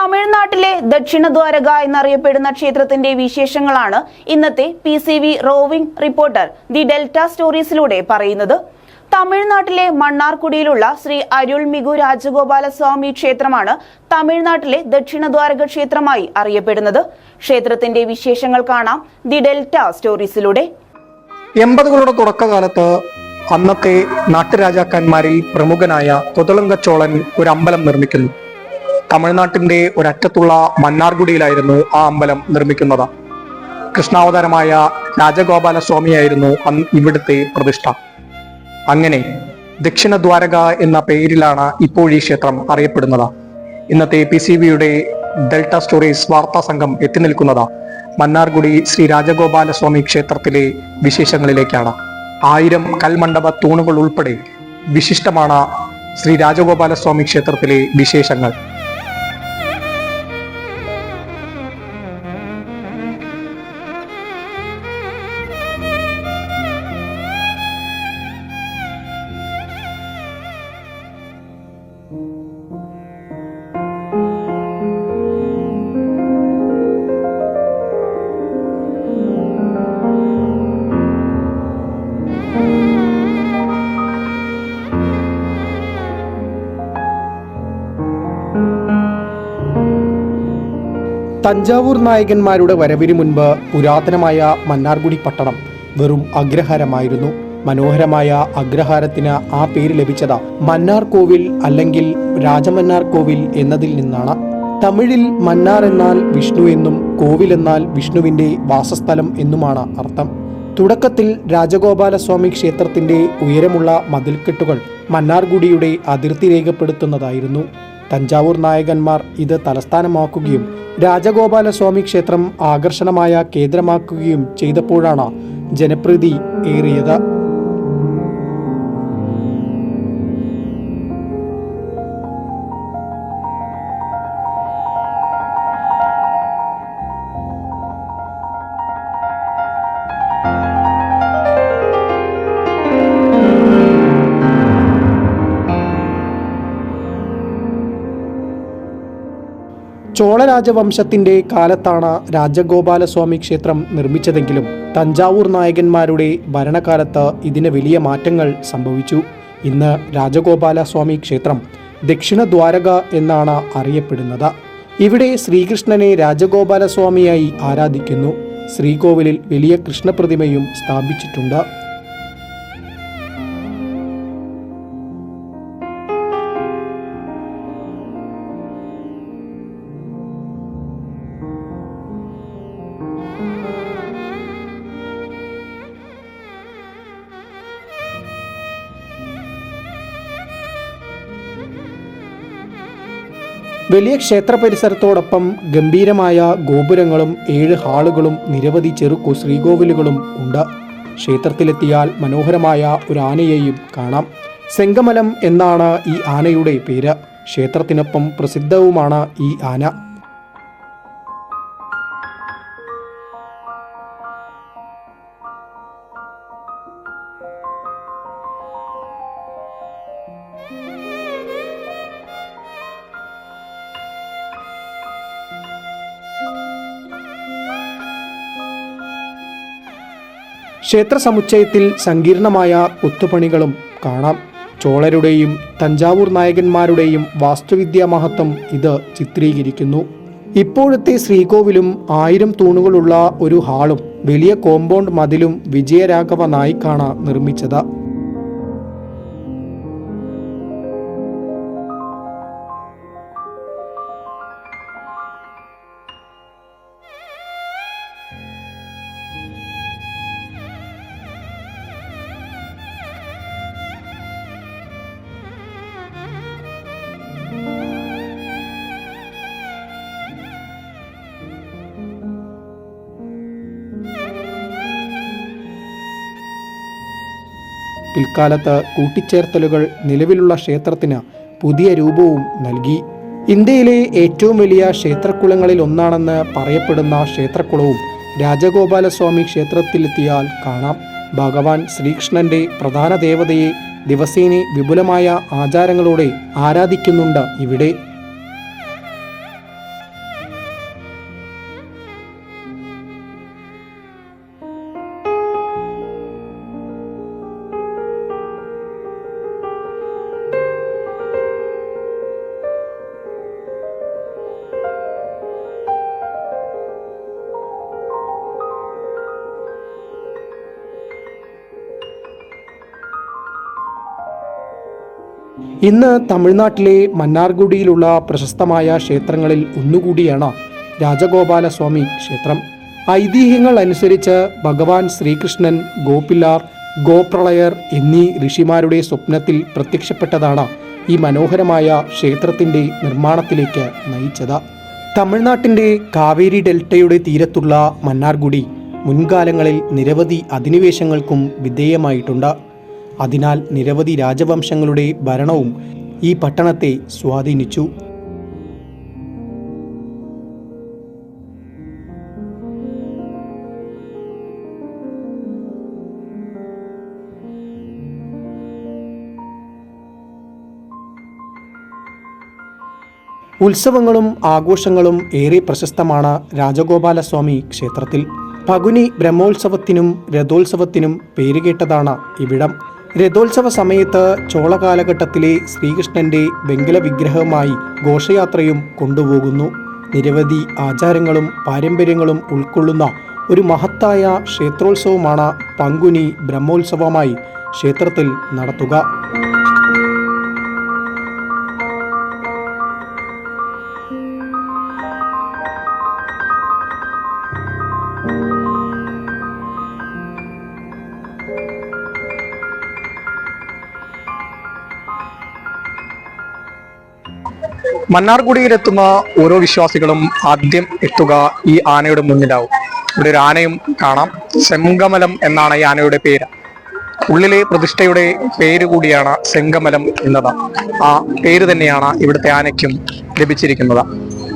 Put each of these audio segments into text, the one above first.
തമിഴ്നാട്ടിലെ ദക്ഷിണ ദ്വാരക എന്നറിയപ്പെടുന്ന ക്ഷേത്രത്തിന്റെ വിശേഷങ്ങളാണ് ഇന്നത്തെ PCV roving reporter the Delta സ്റ്റോറീസിലൂടെ പറയുന്നത്. തമിഴ്നാട്ടിലെ മണ്ണാർക്കുടിയിലുള്ള ശ്രീ അരുൾമികു രാജഗോപാലസ്വാമി ക്ഷേത്രമാണ് തമിഴ്നാട്ടിലെ ദക്ഷിണ ദ്വാരക ക്ഷേത്രമായി അറിയപ്പെടുന്നത്. ക്ഷേത്രത്തിന്റെ വിശേഷങ്ങൾ കാണാം ദി ഡെൽറ്റ സ്റ്റോറീസിലൂടെ. 80കളുടെ തുടക്കകാലത്ത് അന്നത്തെ നാട്ടുരാജാക്കന്മാരിൽ പ്രമുഖനായ കൊതളങ്ക ചോളൻ ഒരു അമ്പലം നിർമ്മിക്കുന്നു. തമിഴ്നാട്ടിന്റെ ഒരറ്റത്തുള്ള മന്നാർഗുഡിയിലായിരുന്നു ആ അമ്പലം നിർമ്മിക്കുന്നത്. കൃഷ്ണാവതാരമായ രാജഗോപാലസ്വാമിയായിരുന്നു ഇവിടുത്തെ പ്രതിഷ്ഠ. അങ്ങനെ ദക്ഷിണ ദ്വാരക എന്ന പേരിലാണ് ഇപ്പോൾ ഈ ക്ഷേത്രം അറിയപ്പെടുന്നത്. ഇന്നത്തെ PCVയുടെ ഡെൽറ്റ സ്റ്റോറീസ് വാർത്താ സംഘം എത്തി നിൽക്കുന്നത് മന്നാർഗുഡി ശ്രീ രാജഗോപാലസ്വാമി ക്ഷേത്രത്തിലെ വിശേഷങ്ങളിലേക്കാണ്. 1000 കൽമണ്ഡപ തൂണുകൾ ഉൾപ്പെടെ വിശിഷ്ടമാണ് ശ്രീ രാജഗോപാലസ്വാമി ക്ഷേത്രത്തിലെ വിശേഷങ്ങൾ. തഞ്ചാവൂർ നായകന്മാരുടെ വരവിന് മുൻപ് പുരാതനമായ മന്നാർഗുഡി പട്ടണം വെറും അഗ്രഹാരമായിരുന്നു. മനോഹരമായ അഗ്രഹാരത്തിന് ആ പേര് ലഭിച്ചത് മന്നാർ കോവിൽ അല്ലെങ്കിൽ രാജമന്നാർ കോവിൽ എന്നതിൽ നിന്നാണ്. തമിഴിൽ മന്നാർ എന്നാൽ വിഷ്ണു എന്നും കോവിൽ എന്നാൽ വിഷ്ണുവിന്റെ വാസസ്ഥലം എന്നുമാണ് അർത്ഥം. തുടക്കത്തിൽ രാജഗോപാലസ്വാമി ക്ഷേത്രത്തിന്റെ ഉയരമുള്ള മതിൽക്കെട്ടുകൾ മന്നാർഗുഡിയുടെ അതിർത്തി രേഖപ്പെടുത്തുന്നതായിരുന്നു. തഞ്ചാവൂർ നായകന്മാർ ഇത് തലസ്ഥാനമാക്കുകയും രാജഗോപാലസ്വാമി ക്ഷേത്രം ആകർഷണമായ കേന്ദ്രമാക്കുകയും ചെയ്തപ്പോഴാണ് ജനപ്രീതി ഏറിയത്. ചോളരാജവംശത്തിന്റെ കാലത്താണ് രാജഗോപാലസ്വാമി ക്ഷേത്രം നിർമ്മിച്ചതെങ്കിലും തഞ്ചാവൂർ നായകന്മാരുടെ ഭരണകാലത്ത് ഇതിന് വലിയ മാറ്റങ്ങൾ സംഭവിച്ചു. ഇന്ന് രാജഗോപാലസ്വാമി ക്ഷേത്രം ദക്ഷിണ ദ്വാരക എന്നാണ് അറിയപ്പെടുന്നത്. ഇവിടെ ശ്രീകൃഷ്ണനെ രാജഗോപാലസ്വാമിയായി ആരാധിക്കുന്നു. ശ്രീകോവിലിൽ വലിയ കൃഷ്ണപ്രതിമയും സ്ഥാപിച്ചിട്ടുണ്ട്. വലിയ ക്ഷേത്ര പരിസരത്തോടൊപ്പം ഗംഭീരമായ ഗോപുരങ്ങളും 7 ഹാളുകളും നിരവധി ചെറു ശ്രീകോവിലുകളും ഉണ്ട്. ക്ഷേത്രത്തിലെത്തിയാൽ മനോഹരമായ ഒരു ആനയെയും കാണാം. സെങ്കമലം എന്നാണ് ഈ ആനയുടെ പേര്. ക്ഷേത്രത്തിനൊപ്പം പ്രസിദ്ധവുമാണ് ഈ ആന. ക്ഷേത്ര സമുച്ചയത്തിൽ സങ്കീർണമായ കൊത്തുപണികളും കാണാം. ചോളരുടെയും തഞ്ചാവൂർ നായകന്മാരുടെയും വാസ്തുവിദ്യാ മഹത്വം ഇത് ചിത്രീകരിക്കുന്നു. ഇപ്പോഴത്തെ ശ്രീകോവിലും 1000 തൂണുകളുള്ള ഒരു ഹാളും വലിയ കോമ്പൗണ്ട് മതിലും വിജയരാഘവ നായിക്കാണ് നിർമ്മിച്ചത്. പിൽക്കാലത്ത് കൂട്ടിച്ചേർത്തലുകൾ നിലവിലുള്ള ക്ഷേത്രത്തിന് പുതിയ രൂപവും നൽകി. ഇന്ത്യയിലെ ഏറ്റവും വലിയ ക്ഷേത്രക്കുളങ്ങളിൽ ഒന്നാണെന്ന് പറയപ്പെടുന്ന ക്ഷേത്രക്കുളവും രാജഗോപാലസ്വാമി ക്ഷേത്രത്തിലെത്തിയാൽ കാണാം. ഭഗവാൻ ശ്രീകൃഷ്ണന്റെ പ്രധാന ദേവതയെ ദിവസേന വിപുലമായ ആചാരങ്ങളോടെ ആരാധിക്കുന്നുണ്ട് ഇവിടെ. ഇന്ന് തമിഴ്നാട്ടിലെ മന്നാർഗുഡിയിലുള്ള പ്രശസ്തമായ ക്ഷേത്രങ്ങളിൽ ഒന്നുകൂടിയാണ് രാജഗോപാലസ്വാമി ക്ഷേത്രം. ഐതിഹ്യങ്ങൾ അനുസരിച്ച് ഭഗവാൻ ശ്രീകൃഷ്ണൻ, ഗോപില്ലാർ, ഗോപ്രളയർ എന്നീ ഋഷിമാരുടെ സ്വപ്നത്തിൽ പ്രത്യക്ഷപ്പെട്ടതാണ് ഈ മനോഹരമായ ക്ഷേത്രത്തിൻ്റെ നിർമ്മാണത്തിലേക്ക് നയിച്ചത്. തമിഴ്നാട്ടിൻ്റെ കാവേരി ഡെൽറ്റയുടെ തീരത്തുള്ള മന്നാർഗുഡി മുൻകാലങ്ങളിൽ നിരവധി അധിനിവേശങ്ങൾക്കും വിധേയമായിട്ടുണ്ട്. അതിനാൽ നിരവധി രാജവംശങ്ങളുടെ ഭരണവും ഈ പട്ടണത്തെ സ്വാധീനിച്ചു. ഉത്സവങ്ങളും ആഘോഷങ്ങളും ഏറെ പ്രശസ്തമാണ് രാജഗോപാലസ്വാമി ക്ഷേത്രത്തിൽ. പകുനി ബ്രഹ്മോത്സവത്തിനും രഥോത്സവത്തിനും പേരുകേട്ടതാണ് ഇവിടം. രഥോത്സവ സമയത്ത് ചോള കാലഘട്ടത്തിലെ ശ്രീകൃഷ്ണന്റെ വെങ്കല വിഗ്രഹവുമായി ഘോഷയാത്രയും കൊണ്ടുപോകുന്നു. നിരവധി ആചാരങ്ങളും പാരമ്പര്യങ്ങളും ഉൾക്കൊള്ളുന്ന ഒരു മഹത്തായ ക്ഷേത്രോത്സവമാണ് പങ്കുനി ബ്രഹ്മോത്സവമായി ക്ഷേത്രത്തിൽ നടത്തുക. മന്നാർഗുഡിയിലെത്തുന്ന ഓരോ വിശ്വാസികളും ആദ്യം എത്തുക ഈ ആനയുടെ മുന്നിലാവും. ഇവിടെ ഒരു ആനയും കാണാം. സെങ്കമലം എന്നാണ് ഈ ആനയുടെ പേര്. ഉള്ളിലെ പ്രതിഷ്ഠയുടെ പേര് കൂടിയാണ് സെങ്കമലം എന്നത്. ആ പേര് തന്നെയാണ് ഇവിടുത്തെ ആനയ്ക്കും ലഭിച്ചിരിക്കുന്നത്.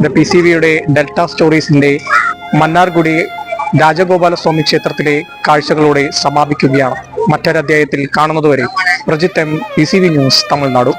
ഇത് PCVയുടെ ഡെൽറ്റ സ്റ്റോറീസിന്റെ മന്നാർഗുഡി രാജഗോപാലസ്വാമി ക്ഷേത്രത്തിലെ കാഴ്ചകളോടെ സമാപിക്കുകയാണ്. മറ്റൊരധ്യായത്തിൽ കാണുന്നതുവരെ Prajith M, PCV news, Tamil Nadu.